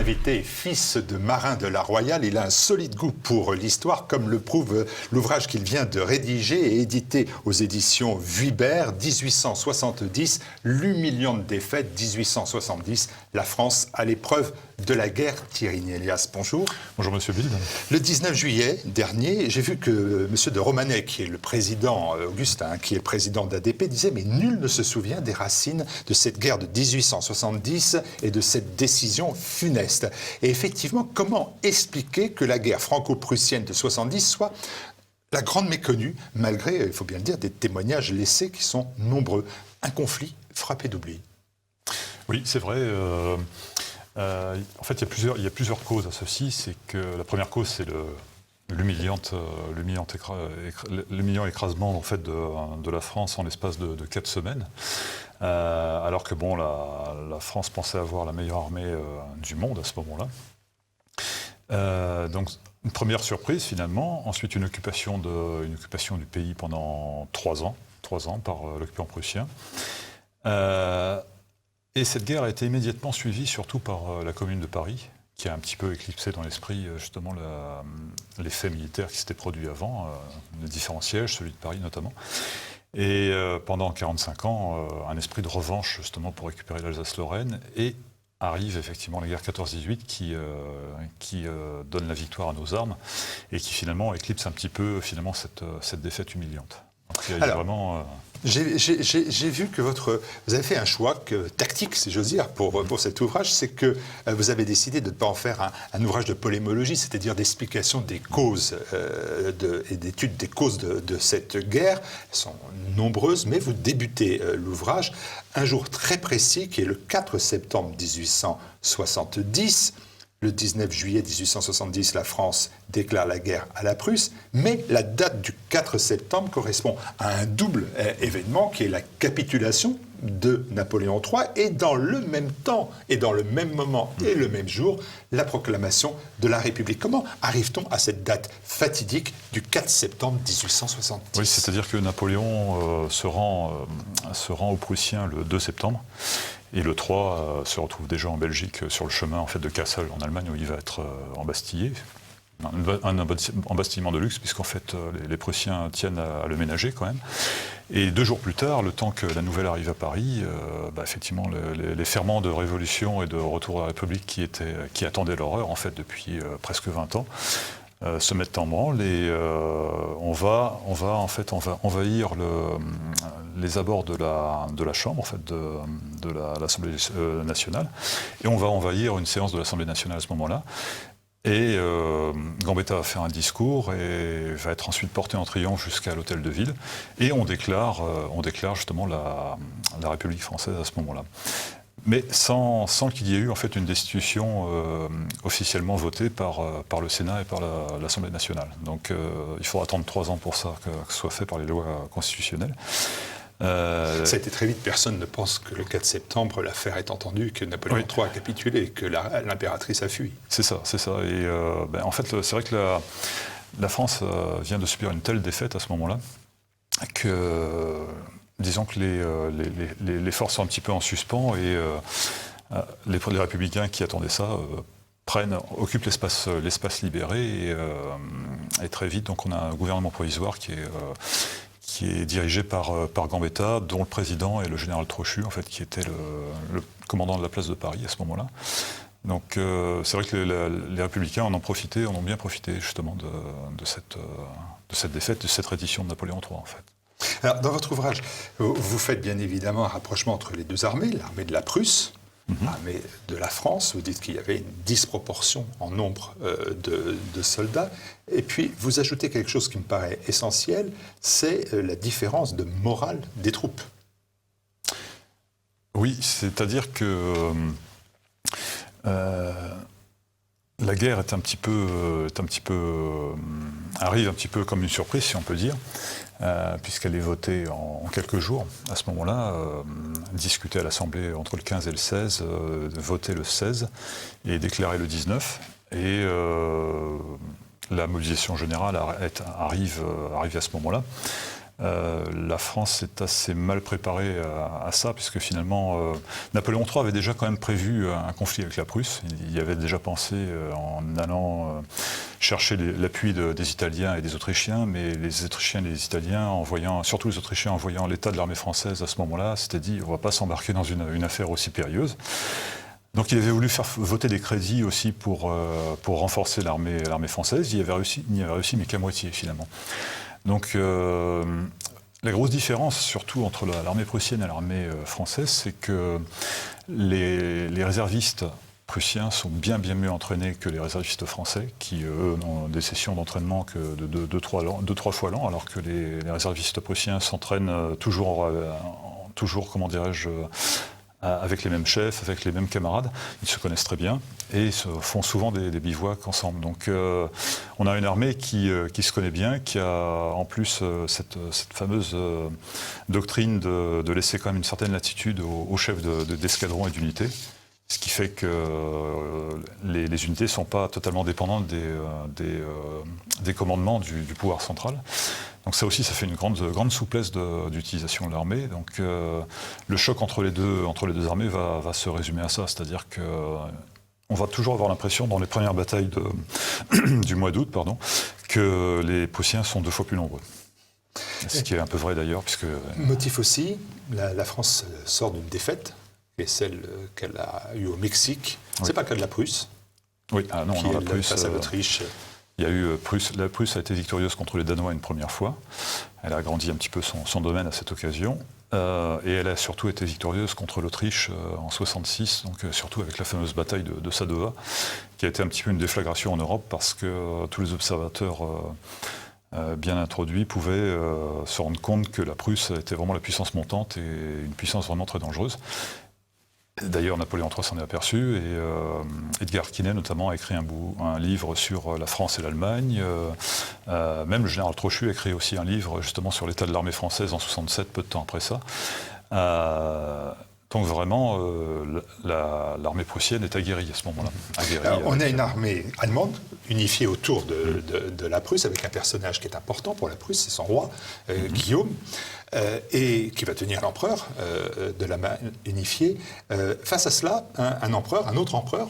invité est fils de marin de la Royale. Il a un solide goût pour l'histoire, comme le prouve l'ouvrage qu'il vient de rédiger et édité aux éditions Vuibert, 1870, l'humiliante défaite, 1870, la France à l'épreuve de la guerre. Thierry Nélias, bonjour. Bonjour Monsieur Bild. Le 19 juillet dernier, j'ai vu que M. de Romanet, qui est le président, Augustin, qui est le président d'ADP, disait « Mais nul ne se souvient des racines de cette guerre de 1870 et de cette décision funeste. » Et effectivement, comment expliquer que la guerre franco-prussienne de 70 soit la grande méconnue, malgré, il faut bien le dire, des témoignages laissés qui sont nombreux. Un conflit frappé d'oubli. Oui, c'est vrai. En fait, il y a plusieurs causes à ceci. C'est que la première cause, c'est l'humiliant écrasement en fait, de la France en l'espace de 4 semaines. Alors que bon, la France pensait avoir la meilleure armée du monde à ce moment-là. Donc, une première surprise finalement. Ensuite, une occupation du pays pendant 3 ans par l'occupant prussien. Et cette guerre a été immédiatement suivie surtout par la Commune de Paris, qui a un petit peu éclipsé dans l'esprit justement les faits militaires qui s'étaient produits avant, les différents sièges, celui de Paris notamment. Et pendant 45 ans, un esprit de revanche justement pour récupérer l'Alsace-Lorraine, et arrive effectivement la guerre 14-18 qui donne la victoire à nos armes et qui finalement éclipse un petit peu finalement cette défaite humiliante. Donc, il y a vraiment... J'ai vu que vous avez fait un choix tactique, si j'ose dire, pour cet ouvrage, c'est que vous avez décidé de ne pas en faire un ouvrage de polémologie, c'est-à-dire d'explication des causes et d'études des causes de cette guerre. Elles sont nombreuses, mais vous débutez l'ouvrage un jour très précis, qui est le 4 septembre 1870. Le 19 juillet 1870, la France déclare la guerre à la Prusse, mais la date du 4 septembre correspond à un double événement qui est la capitulation de Napoléon III et dans le même temps, et dans le même moment et le même jour, la proclamation de la République. Comment arrive-t-on à cette date fatidique du 4 septembre 1870 ? Oui, c'est-à-dire que Napoléon se rend aux Prussiens le 2 septembre. Et le 3 se retrouve déjà en Belgique sur le chemin en fait, de Cassel en Allemagne où il va être embastillé. Un embastillement de luxe puisqu'en fait les Prussiens tiennent à le ménager quand même. Et 2 jours plus tard, le temps que la nouvelle arrive à Paris, effectivement les ferments de révolution et de retour à la République qui attendaient l'horreur en fait depuis presque 20 ans, se mettent en branle et on va envahir les abords de la Chambre en fait, de l'Assemblée nationale, et on va envahir une séance de l'Assemblée nationale à ce moment-là. Et Gambetta va faire un discours et va être ensuite porté en triomphe jusqu'à l'hôtel de ville, et on déclare justement la République française à ce moment-là. Mais sans qu'il y ait eu en fait une destitution officiellement votée par le Sénat et par l'Assemblée nationale. Donc il faudra attendre 3 ans pour ça, que ce soit fait par les lois constitutionnelles. Ça a été très vite, personne ne pense que le 4 septembre, l'affaire est entendue, que Napoléon III a capitulé et que l'impératrice a fui. C'est ça. Et en fait, c'est vrai que la France vient de subir une telle défaite à ce moment-là que... Disons que les forces sont un petit peu en suspens et les républicains qui attendaient ça occupent l'espace libéré et très vite, donc on a un gouvernement provisoire qui est dirigé par Gambetta, dont le président est le général Trochu, en fait, qui était le commandant de la place de Paris à ce moment-là. Donc c'est vrai que les républicains en ont bien profité justement de cette défaite, de cette reddition de Napoléon III, en fait. Alors, dans votre ouvrage, vous faites bien évidemment un rapprochement entre les 2 armées, l'armée de la Prusse, l'armée de la France. Vous dites qu'il y avait une disproportion en nombre de soldats. Et puis, vous ajoutez quelque chose qui me paraît essentiel, c'est la différence de morale des troupes. Oui, c'est-à-dire que la guerre arrive un petit peu comme une surprise, si on peut dire. Puisqu'elle est votée en quelques jours. À ce moment-là, discutée à l'Assemblée entre le 15 et le 16, votée le 16 et déclarée le 19. Et la mobilisation générale arrive à ce moment-là. La France est assez mal préparée à ça, puisque finalement, Napoléon III avait déjà quand même prévu un conflit avec la Prusse. Il y avait déjà pensé en allant chercher l'appui des Italiens et des Autrichiens, mais les Autrichiens et les Italiens, surtout les Autrichiens, en voyant l'état de l'armée française à ce moment-là, s'étaient dit on ne va pas s'embarquer dans une affaire aussi périlleuse. Donc il avait voulu faire voter des crédits aussi pour renforcer l'armée française. Il y avait réussi, mais qu'à moitié finalement. Donc la grosse différence, surtout entre l'armée prussienne et l'armée française, c'est que les réservistes prussiens sont bien mieux entraînés que les réservistes français, qui eux n'ont des sessions d'entraînement que de 2-3 fois l'an, alors que les réservistes prussiens s'entraînent toujours, comment dirais-je, avec les mêmes chefs, avec les mêmes camarades. Ils se connaissent très bien et font souvent des bivouacs ensemble. Donc on a une armée qui se connaît bien, qui a en plus cette fameuse doctrine de laisser quand même une certaine latitude aux chefs d'escadron et d'unité. Ce qui fait que les unités ne sont pas totalement dépendantes des commandements du pouvoir central. Donc ça aussi, ça fait une grande souplesse d'utilisation de l'armée. Donc le choc entre les deux armées va se résumer à ça. C'est-à-dire qu'on va toujours avoir l'impression, dans les premières batailles du mois d'août, que les Prussiens sont 2 fois plus nombreux. Ce qui est un peu vrai d'ailleurs, puisque... Motif aussi, la France sort d'une défaite, et celle qu'elle a eue au Mexique. Oui. C'est pas le cas de la Prusse. Oui, non, la Prusse, face à l'Autriche. Il y a eu la Prusse a été victorieuse contre les Danois une première fois. Elle a agrandi un petit peu son domaine à cette occasion. Et elle a surtout été victorieuse contre l'Autriche en 1966, donc surtout avec la fameuse bataille de Sadowa, qui a été un petit peu une déflagration en Europe parce que tous les observateurs bien introduits pouvaient se rendre compte que la Prusse était vraiment la puissance montante et une puissance vraiment très dangereuse. D'ailleurs, Napoléon III s'en est aperçu et Edgar Quinet, notamment, a écrit un livre sur la France et l'Allemagne. Même le général Trochu a écrit aussi un livre justement sur l'état de l'armée française en 1967, peu de temps après ça. Donc vraiment, l'armée prussienne est aguerrie à ce moment-là. Alors, on a une armée allemande unifiée autour de la Prusse, avec un personnage qui est important pour la Prusse, c'est son roi, Guillaume, et qui va tenir l'empereur de la main unifiée. Face à cela, un autre empereur,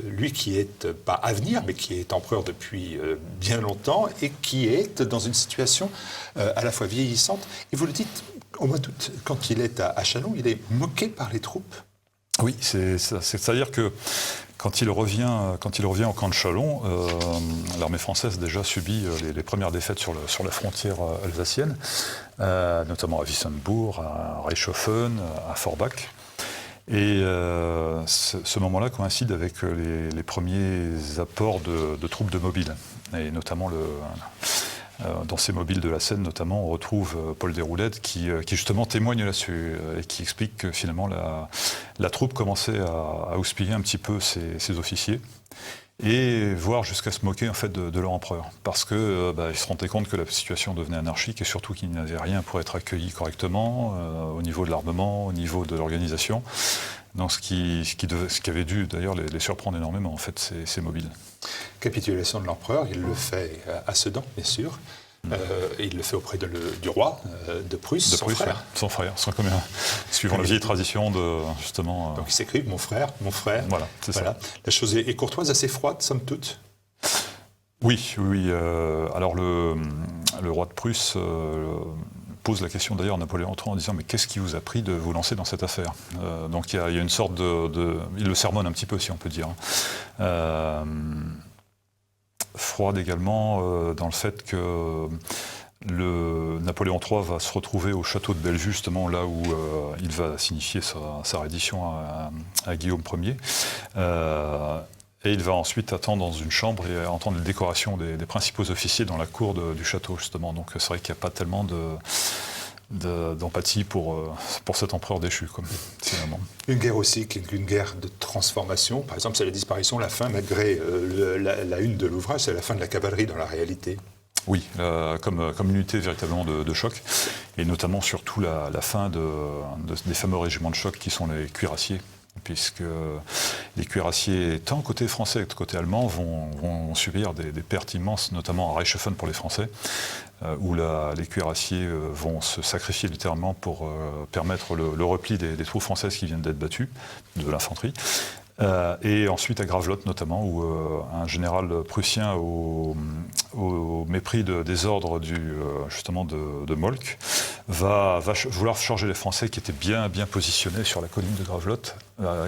lui qui est pas à venir, mais qui est empereur depuis bien longtemps, et qui est dans une situation à la fois vieillissante. Et vous le dites, au mois d'août, quand il est à Châlons, il est moqué par les troupes. Oui, c'est-à-dire que quand il revient au camp de Châlons, l'armée française déjà subit les premières défaites sur la frontière alsacienne, notamment à Wissembourg, à Reichshoffen, à Forbach. Et ce moment-là coïncide avec les premiers apports de troupes de mobiles, et notamment dans ces mobiles de la Seine, notamment, on retrouve Paul Déroulède qui justement témoigne là-dessus et qui explique que finalement la troupe commençait à houspiller un petit peu ses officiers et voire jusqu'à se moquer en fait de leur empereur, parce que ils se rendaient compte que la situation devenait anarchique et surtout qu'ils n'avaient rien pour être accueillis correctement au niveau de l'armement, au niveau de l'organisation. Donc ce qui avait dû d'ailleurs les surprendre énormément en fait ces mobiles. Capitulation de l'empereur, il le fait à Sedan, bien sûr. Il le fait auprès du roi de Prusse, son frère. Ouais, son frère, suivant la vieille tradition de justement. Donc il s'écrit mon frère. Voilà, c'est ça. La chose est courtoise, assez froide, somme toute. Oui. Alors le roi de Prusse pose la question d'ailleurs à Napoléon III en disant mais qu'est-ce qui vous a pris de vous lancer dans cette affaire donc il y a une sorte il le sermonne un petit peu si on peut dire. Froide également dans le fait que Napoléon III va se retrouver au château de Bellevue, justement là où il va signifier sa reddition à Guillaume Ier. Et il va ensuite attendre dans une chambre et entendre les décorations des principaux officiers dans la cour du château, justement. Donc c'est vrai qu'il n'y a pas tellement d'empathie pour cet empereur déchu, finalement. Une guerre aussi, qui est une guerre de transformation. Par exemple, c'est la disparition, la fin, malgré la une de l'ouvrage, c'est la fin de la cavalerie dans la réalité. Oui, comme unité véritablement de choc, et notamment surtout la fin des fameux régiments de choc qui sont les cuirassiers, puisque les cuirassiers, tant côté français que côté allemand, vont subir des pertes immenses, notamment à Reichshoffen pour les Français, où les cuirassiers vont se sacrifier littéralement pour permettre le repli des troupes françaises qui viennent d'être battues, de l'infanterie. Et ensuite à Gravelotte notamment, où un général prussien, au mépris des ordres justement de Moltke, va vouloir charger les Français qui étaient bien positionnés sur la colline de Gravelotte,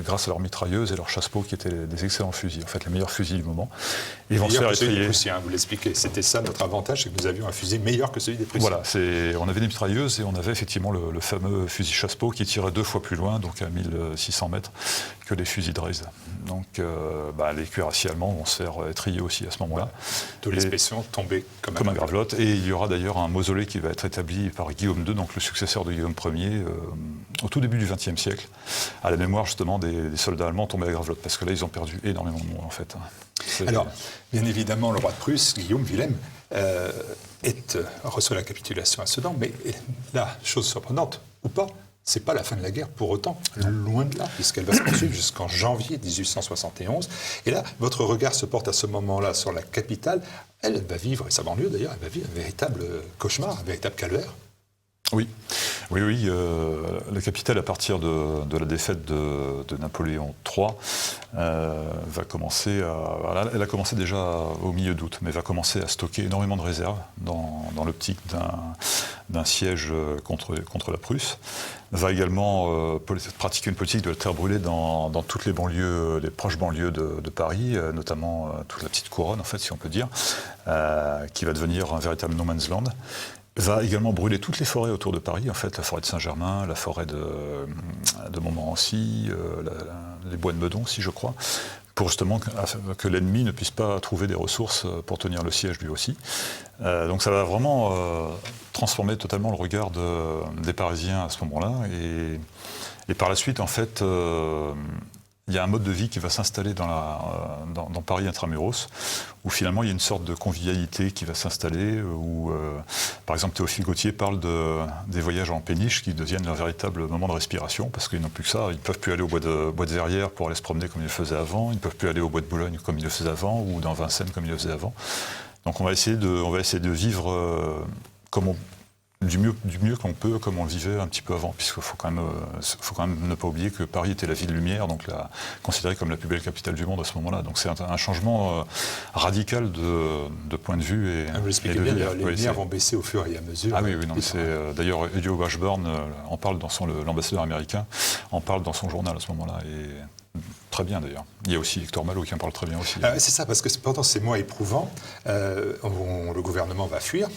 grâce à leurs mitrailleuses et leurs chasse-peaux qui étaient des excellents fusils, en fait les meilleurs fusils du moment. Ils vont se faire étrier. Des Prussiens, vous l'expliquez. C'était ça notre avantage, c'est que nous avions un fusil meilleur que celui des Prussiens. Voilà, on avait des mitrailleuses et on avait effectivement le fameux fusil chasse-peau qui tirait 2 fois plus loin, donc à 1600 mètres, que les fusils Dreise. Donc les cuirassiers allemands vont se faire étrier aussi à ce moment-là. De l'expression tomber comme un Gravelotte. Et il y aura d'ailleurs un mausolée qui va être établi par Guillaume II, donc le successeur de Guillaume Ier, au tout début du XXe siècle, à la mémoire justement des soldats allemands tombés à Gravelotte, parce que là ils ont perdu énormément de monde en fait. Alors, bien évidemment, le roi de Prusse, Guillaume Wilhelm, reçoit la capitulation à Sedan, mais la chose surprenante, ou pas, c'est pas la fin de la guerre pour autant, loin de là, puisqu'elle va se poursuivre jusqu'en janvier 1871. Et là, votre regard se porte à ce moment-là sur la capitale. Elle va vivre, et sa banlieue d'ailleurs, elle va vivre un véritable cauchemar, un véritable calvaire. Oui. La capitale, à partir de la défaite de Napoléon III, va commencer elle a commencé déjà au milieu d'août, mais va commencer à stocker énormément de réserves dans l'optique d'un siège contre la Prusse. Va également pratiquer une politique de la terre brûlée dans toutes les banlieues, les proches banlieues de Paris, notamment toute la petite couronne, en fait, si on peut dire, qui va devenir un véritable no man's land. Va également brûler toutes les forêts autour de Paris, en fait, la forêt de Saint-Germain, la forêt de Montmorency, les bois de Meudon aussi, je crois, pour justement que l'ennemi ne puisse pas trouver des ressources pour tenir le siège lui aussi. Donc ça va vraiment transformer totalement le regard des Parisiens à ce moment-là. Et par la suite, en fait, il y a un mode de vie qui va s'installer dans Paris intramuros, où finalement il y a une sorte de convivialité qui va s'installer, où par exemple Théophile Gautier parle des voyages en péniche qui deviennent un véritable moment de respiration, parce qu'ils n'ont plus que ça, ils ne peuvent plus aller au bois de Verrières pour aller se promener comme ils le faisaient avant, ils ne peuvent plus aller au bois de Boulogne comme ils le faisaient avant, ou dans Vincennes comme ils le faisaient avant. Donc on va essayer de vivre du mieux qu'on peut, comme on le vivait un petit peu avant, puisqu'il faut quand même ne pas oublier que Paris était la ville lumière, donc considérée comme la plus belle capitale du monde à ce moment-là. Donc c'est un changement radical de point de vue et vous l'expliquez bien, les lumières vont baisser au fur et à mesure. Ah oui, non, d'ailleurs Elio Washburn en parle l'ambassadeur américain en parle dans son journal à ce moment-là. Et très bien d'ailleurs. Il y a aussi Hector Malot qui en parle très bien aussi. C'est ça, parce que pendant ces mois éprouvants, le gouvernement va fuir.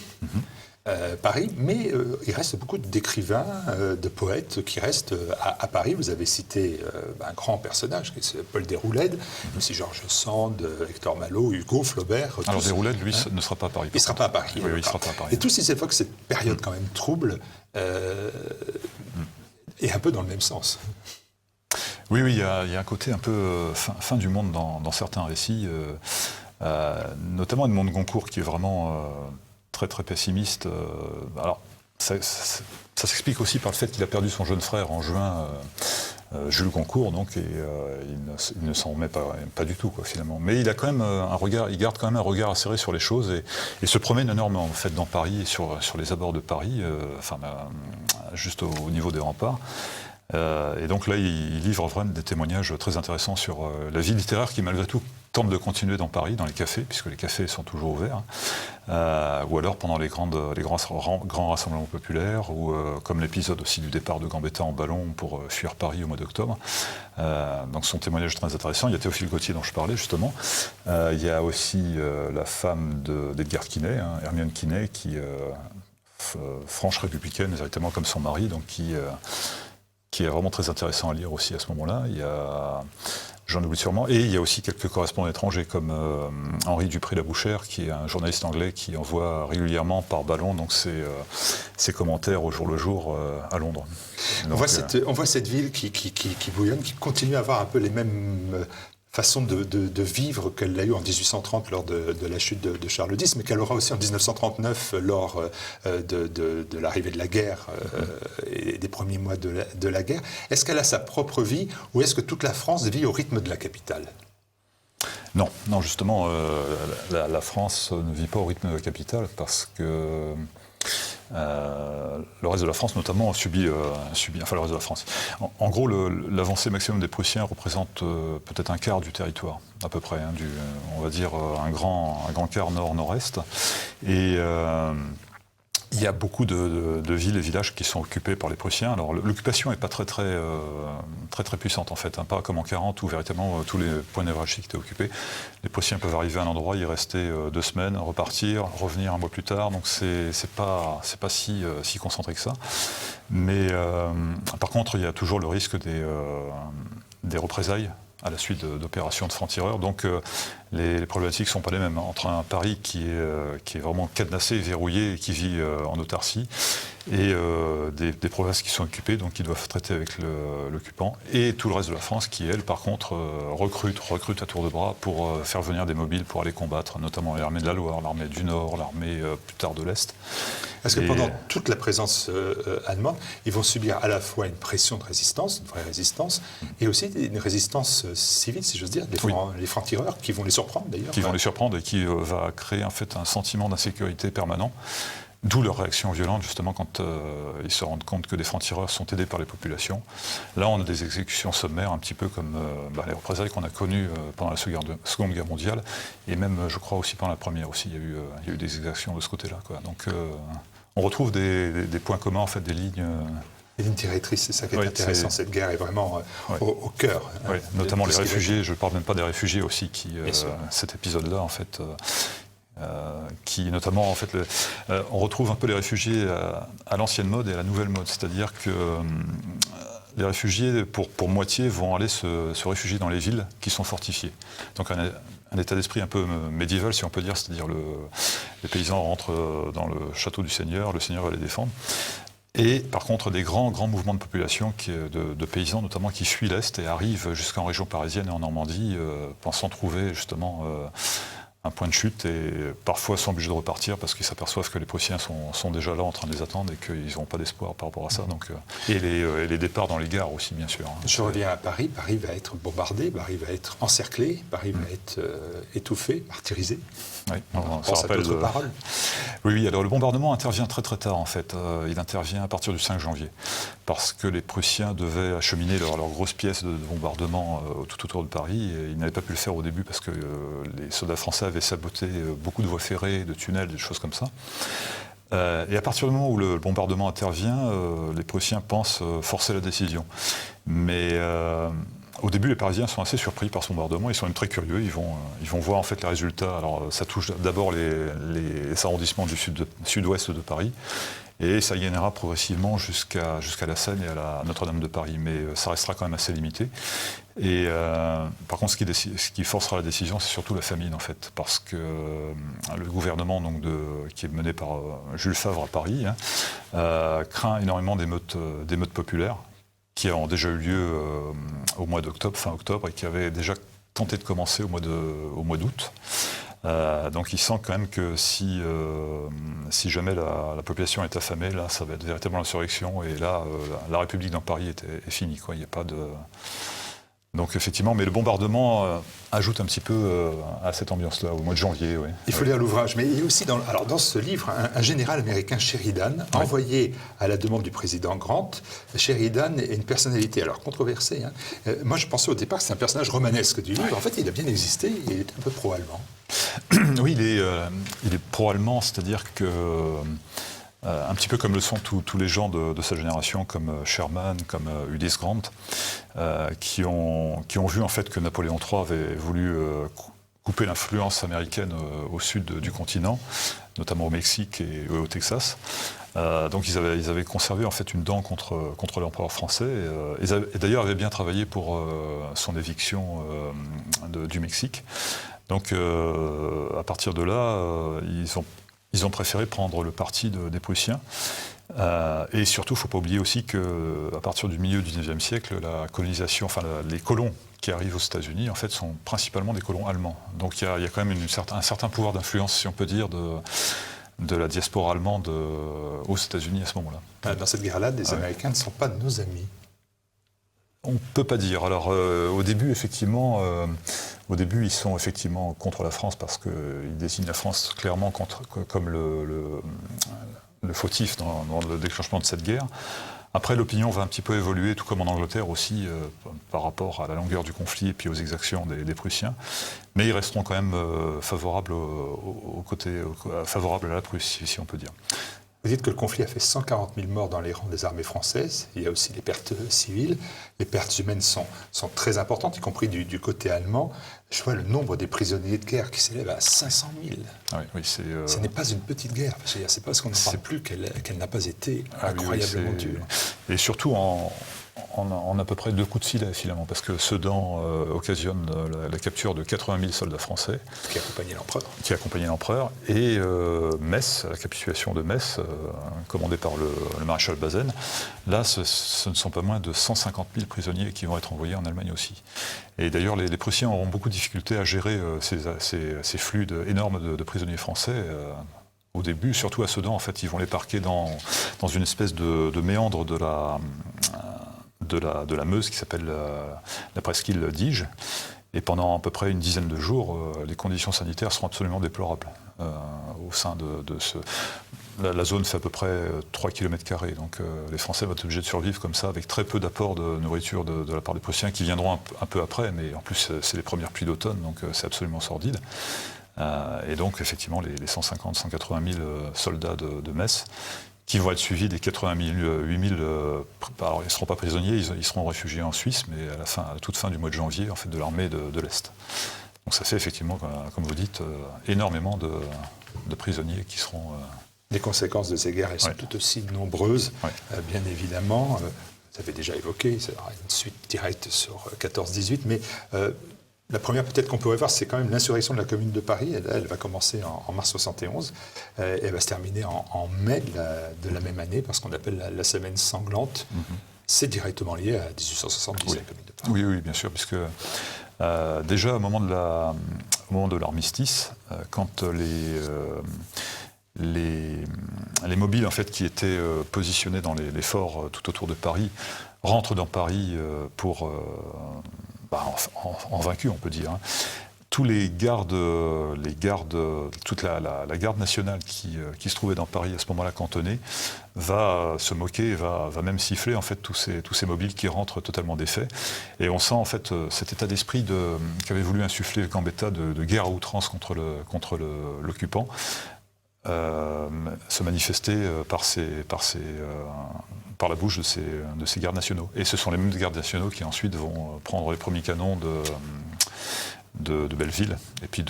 Paris, mais il reste beaucoup d'écrivains, de poètes qui restent à Paris. Vous avez cité un grand personnage, qui est Paul Déroulède, mais aussi Georges Sand, Hector Malot, Hugo, Flaubert. Alors Déroulède, lui, ne sera pas à Paris. Il ne sera pas à Paris. Oui, il ne sera pas à Paris. Et tous ils évoquent cette période quand même trouble, et un peu dans le même sens. Oui, il y a un côté un peu fin du monde dans certains récits, notamment Edmond de Goncourt, qui est vraiment très très pessimiste. Alors, ça s'explique aussi par le fait qu'il a perdu son jeune frère en juin, Jules Goncourt, donc, et il ne s'en remet pas du tout, quoi, finalement. Mais il a quand même il garde quand même un regard acéré sur les choses et se promène énormément, en fait, dans Paris et sur les abords de Paris, juste au niveau des remparts. Et donc là, il livre vraiment des témoignages très intéressants sur la vie littéraire qui, malgré tout, tente de continuer dans Paris, dans les cafés, puisque les cafés sont toujours ouverts, ou alors pendant les grands rassemblements populaires, ou comme l'épisode aussi du départ de Gambetta en ballon pour fuir Paris au mois d'octobre. Donc son témoignage est très intéressant. Il y a Théophile Gautier dont je parlais justement. Il y a aussi la femme d'Edgar Quinet, Hermione Quinet, qui franche républicaine, exactement comme son mari, donc qui est vraiment très intéressant à lire aussi à ce moment-là. Il y a, j'en oublie sûrement, et il y a aussi quelques correspondants étrangers comme Henri Dupré-Labouchère, qui est un journaliste anglais qui envoie régulièrement par ballon donc ses commentaires au jour le jour à Londres. Donc, on voit cette ville qui bouillonne, qui continue à avoir un peu les mêmes façon de vivre qu'elle a eue en 1830 lors de la chute de Charles X, mais qu'elle aura aussi en 1939 lors de l'arrivée de la guerre et des premiers mois de la guerre. Est-ce qu'elle a sa propre vie ou est-ce que toute la France vit au rythme de la capitale ? Non, non, justement, la France ne vit pas au rythme de la capitale parce que le reste de la France, notamment, subit enfin le reste de la France. En gros, l'avancée maximum des Prussiens représente peut-être un quart du territoire, à peu près, hein, on va dire un grand quart nord-nord-est. Et il y a beaucoup de villes et villages qui sont occupés par les Prussiens. Alors l'occupation n'est pas très puissante en fait, hein, pas comme en 40 où véritablement tous les points névralgiques étaient occupés. Les Prussiens peuvent arriver à un endroit, y rester 2 semaines, repartir, revenir un mois plus tard. Donc c'est pas si concentré que ça. Mais par contre, il y a toujours le risque des représailles à la suite d'opérations de francs-tireurs. Donc les problématiques ne sont pas les mêmes. Entre un Paris qui est vraiment cadenassé, verrouillé, et qui vit en autarcie, et des provinces qui sont occupées, donc qui doivent traiter avec l'occupant, et tout le reste de la France qui, elle, par contre, recrute à tour de bras pour faire venir des mobiles pour aller combattre, notamment l'armée de la Loire, l'armée du Nord, l'armée plus tard de l'Est. Parce que pendant toute la présence allemande, ils vont subir à la fois une pression de résistance, une vraie résistance, et aussi une résistance civile, si j'ose dire, les francs-tireurs qui vont les surprendre d'ailleurs. Qui vont les surprendre et qui va créer en fait un sentiment d'insécurité permanent. D'où leur réaction violente, justement, quand ils se rendent compte que des francs-tireurs sont aidés par les populations. Là, on a des exécutions sommaires, un petit peu comme les représailles qu'on a connues pendant la Seconde Guerre mondiale, et même, je crois, aussi pendant la Première aussi. Il y a eu des exactions de ce côté-là, quoi. Donc, on retrouve des points communs, en fait, des lignes... Les lignes directrices, c'est ça qui est intéressant. Cette guerre est vraiment au cœur. Oui, notamment les réfugiés. Je ne parle même pas des réfugiés aussi, cet épisode-là, en fait... qui notamment, en fait, on retrouve un peu les réfugiés à l'ancienne mode et à la nouvelle mode. C'est-à-dire que les réfugiés, pour moitié, vont aller se réfugier dans les villes qui sont fortifiées. Donc un état d'esprit un peu médiéval, si on peut dire, c'est-à-dire les paysans rentrent dans le château du Seigneur, le Seigneur va les défendre. Et par contre, des grands mouvements de population, de paysans notamment, qui fuient l'Est et arrivent jusqu'en région parisienne et en Normandie, pensant trouver justement... un point de chute, et parfois sont obligés de repartir parce qu'ils s'aperçoivent que les Prussiens sont déjà là en train de les attendre et qu'ils n'auront pas d'espoir par rapport à ça. Donc, et les départs dans les gares aussi, bien sûr. Je reviens à Paris. Paris va être bombardé, Paris va être encerclé, Paris va être étouffé, martyrisé. Oui, on pense à d'autres paroles. Oui, alors le bombardement intervient très tard en fait. Il intervient à partir du 5 janvier parce que les Prussiens devaient acheminer leurs grosses pièces de bombardement tout autour de Paris, et ils n'avaient pas pu le faire au début parce que les soldats français avaient saboté beaucoup de voies ferrées, de tunnels, des choses comme ça. Et à partir du moment où le bombardement intervient, les Prussiens pensent forcer la décision. Mais au début, les Parisiens sont assez surpris par ce bombardement, ils sont même très curieux, ils vont voir en fait les résultats. Alors ça touche d'abord les arrondissements du sud-ouest de Paris, et ça gagnera progressivement jusqu'à la Seine et à la Notre-Dame de Paris, mais ça restera quand même assez limité. Et par contre, ce qui forcera la décision, c'est surtout la famine en fait, parce que le gouvernement donc, qui est mené par Jules Favre à Paris craint énormément d'émeutes populaires, qui ont déjà eu lieu au mois d'octobre, fin octobre, et qui avaient déjà tenté de commencer au mois d'août. Donc il sent quand même que si jamais la population est affamée, là ça va être véritablement l'insurrection, et là la République dans Paris est finie, quoi. Il n'y a pas de... Donc effectivement, mais le bombardement ajoute un petit peu à cette ambiance-là, au mois de janvier. Oui. Il faut lire l'ouvrage, mais il y a aussi dans ce livre un général américain, Sheridan, envoyé à la demande du président Grant. Sheridan est une personnalité alors controversée. Moi je pensais au départ que c'est un personnage romanesque du livre. En fait il a bien existé, il est un peu pro-allemand. Oui, il est pro-allemand, c'est-à-dire que... un petit peu comme le sont tous les gens de sa génération, comme Sherman, comme Ulysse Grant, qui ont vu en fait que Napoléon III avait voulu couper l'influence américaine au sud du continent, notamment au Mexique et au Texas. Donc ils avaient conservé en fait une dent contre l'empereur français, et d'ailleurs avaient bien travaillé pour son éviction du Mexique. Donc à partir de là, ils ont préféré prendre le parti des Prussiens. Et surtout, il ne faut pas oublier aussi qu'à partir du milieu du XIXe siècle, la colonisation, les colons qui arrivent aux États-Unis, en fait, sont principalement des colons allemands. Donc il y a quand même un certain pouvoir d'influence, si on peut dire, de la diaspora allemande aux États-Unis à ce moment-là. Dans cette guerre-là, les Américains ne sont pas nos amis. On ne peut pas dire. Alors au début, effectivement, ils sont effectivement contre la France parce qu'ils désignent la France clairement comme le fautif dans le déclenchement de cette guerre. Après, l'opinion va un petit peu évoluer, tout comme en Angleterre aussi, par rapport à la longueur du conflit et puis aux exactions des Prussiens. Mais ils resteront quand même favorables favorables à la Prusse, si on peut dire. Vous dites que le conflit a fait 140 000 morts dans les rangs des armées françaises. Il y a aussi des pertes civiles. Les pertes humaines sont très importantes, y compris du côté allemand. Je vois le nombre des prisonniers de guerre qui s'élève à 500 000. Oui, Ce n'est pas une petite guerre. C'est pas parce qu'on ne parle plus qu'elle n'a pas été incroyablement dure. Et surtout en à peu près 2 coups de filet, finalement, parce que Sedan occasionne la capture de 80 000 soldats français. Qui accompagnaient l'empereur. Et Metz, la capitulation de Metz, commandée par le maréchal Bazaine, là, ce ne sont pas moins de 150 000 prisonniers qui vont être envoyés en Allemagne aussi. Et d'ailleurs, les Prussiens auront beaucoup de difficultés à gérer ces flux énormes de prisonniers français. Au début, surtout à Sedan, en fait, ils vont les parquer dans une espèce de méandre de la Meuse qui s'appelle la presqu'île d'Ige. Et pendant à peu près une dizaine de jours, les conditions sanitaires seront absolument déplorables au sein de ce... La zone fait à peu près 3 km², donc les Français vont être obligés de survivre comme ça, avec très peu d'apport de nourriture de la part des Prussiens, qui viendront un peu après, mais en plus c'est les premières pluies d'automne, donc c'est absolument sordide. Et donc effectivement les 150-180 000 soldats de Metz, qui vont être suivis des 80 000, 8 000, alors ils ne seront pas prisonniers, ils seront réfugiés en Suisse, mais à la toute fin du mois de janvier, en fait, de l'armée de l'Est. Donc ça fait effectivement, comme vous dites, énormément de prisonniers qui seront... Les conséquences de ces guerres, elles sont tout aussi nombreuses, bien évidemment. Vous avez déjà évoqué, ça aura une suite directe sur 14-18, mais la première peut-être qu'on pourrait voir, c'est quand même l'insurrection de la Commune de Paris. Elle va commencer en mars 71, elle va se terminer en mai de la même année, parce qu'on appelle la semaine sanglante. C'est directement lié à 1870, la Commune de Paris. Oui, bien sûr, puisque déjà au moment de l'armistice, quand les mobiles en fait, qui étaient positionnés dans les forts tout autour de Paris rentrent dans Paris en vaincu, on peut dire. Tous les gardes, toute la garde nationale qui se trouvait dans Paris à ce moment-là cantonnée, va se moquer, va même siffler en fait tous ces mobiles qui rentrent totalement défaits. Et on sent en fait cet état d'esprit qu'avait voulu insuffler Gambetta de guerre à outrance contre l'occupant. Se manifester par la bouche de ces gardes nationaux. Et ce sont les mêmes gardes nationaux qui ensuite vont prendre les premiers canons de Belleville et puis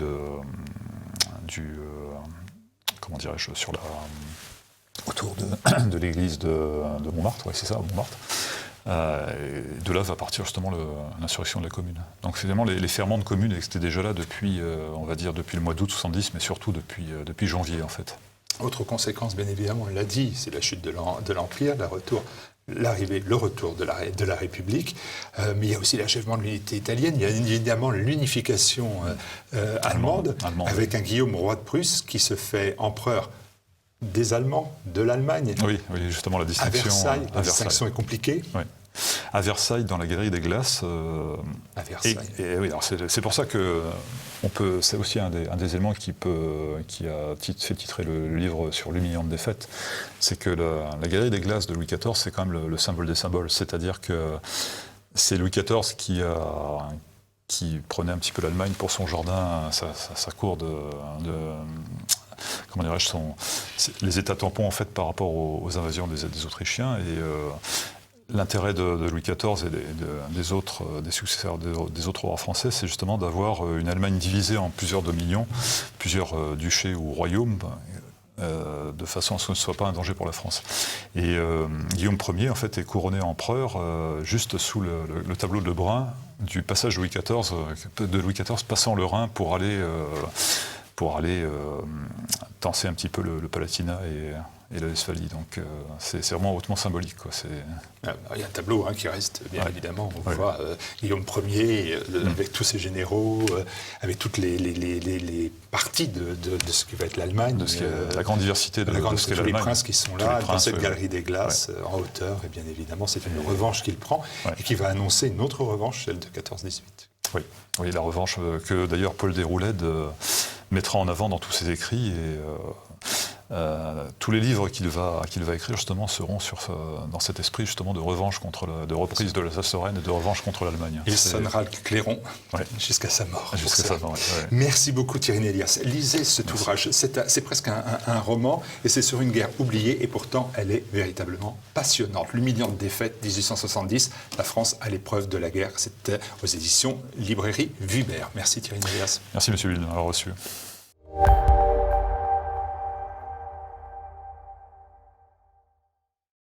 autour de l'église de Montmartre, c'est ça, Montmartre. De là va partir justement l'insurrection de la Commune. Donc finalement les ferments de Commune étaient déjà là depuis, on va dire, depuis le mois d'août 70, mais surtout depuis janvier en fait. Autre conséquence, bien évidemment, on l'a dit, c'est la chute de l'Empire, le retour de la République, mais il y a aussi l'achèvement de l'unité italienne, il y a évidemment l'unification allemande, avec un Guillaume, roi de Prusse, qui se fait empereur des Allemands, de l'Allemagne. Oui, justement, la distinction. La distinction est compliquée. Oui. À Versailles, dans la Galerie des Glaces. À Versailles. Oui, c'est pour ça que c'est aussi un des éléments qui a fait titrer le livre sur l'humiliante défaite. C'est que la Galerie des Glaces de Louis XIV, c'est quand même le symbole des symboles. C'est-à-dire que c'est Louis XIV qui prenait un petit peu l'Allemagne pour son jardin, sa cour comment dirais-je, les États tampons en fait par rapport aux invasions des Autrichiens, et l'intérêt de Louis XIV et des successeurs des autres rois français, c'est justement d'avoir une Allemagne divisée en plusieurs dominions, plusieurs duchés ou royaumes, de façon à ce que ce ne soit pas un danger pour la France. Et Guillaume Ier en fait est couronné empereur juste sous le tableau de Lebrun du passage de Louis XIV passant le Rhin pour aller tasser un petit peu le Palatinat et la Westphalie. Donc c'est vraiment hautement symbolique, quoi. Il y a un tableau qui reste, bien évidemment. On voit Guillaume Ier avec tous ses généraux, avec toutes les parties de ce qui va être l'Allemagne. La grande diversité de ce qu'est l'Allemagne. Les princes qui sont là, dans cette galerie des glaces, en hauteur. Et bien évidemment, c'est une revanche qu'il prend et qui va annoncer une autre revanche, celle de 14-18. Oui, la revanche que d'ailleurs Paul Déroulède mettra en avant dans tous ses écrits. Et tous les livres qu'il va écrire justement seront dans cet esprit justement de revanche de reprise de l'Alsace-Lorraine et de revanche contre l'Allemagne. Il sonnera le clairon jusqu'à sa mort. Ouais. Merci beaucoup Thierry Nélias. Lisez cet ouvrage, c'est presque un roman et c'est sur une guerre oubliée et pourtant elle est véritablement passionnante. L'humiliante défaite 1870, la France à l'épreuve de la guerre. C'était aux éditions Librairie Vuibert. Merci Thierry Nélias. Merci monsieur Ville de m'avoir reçu.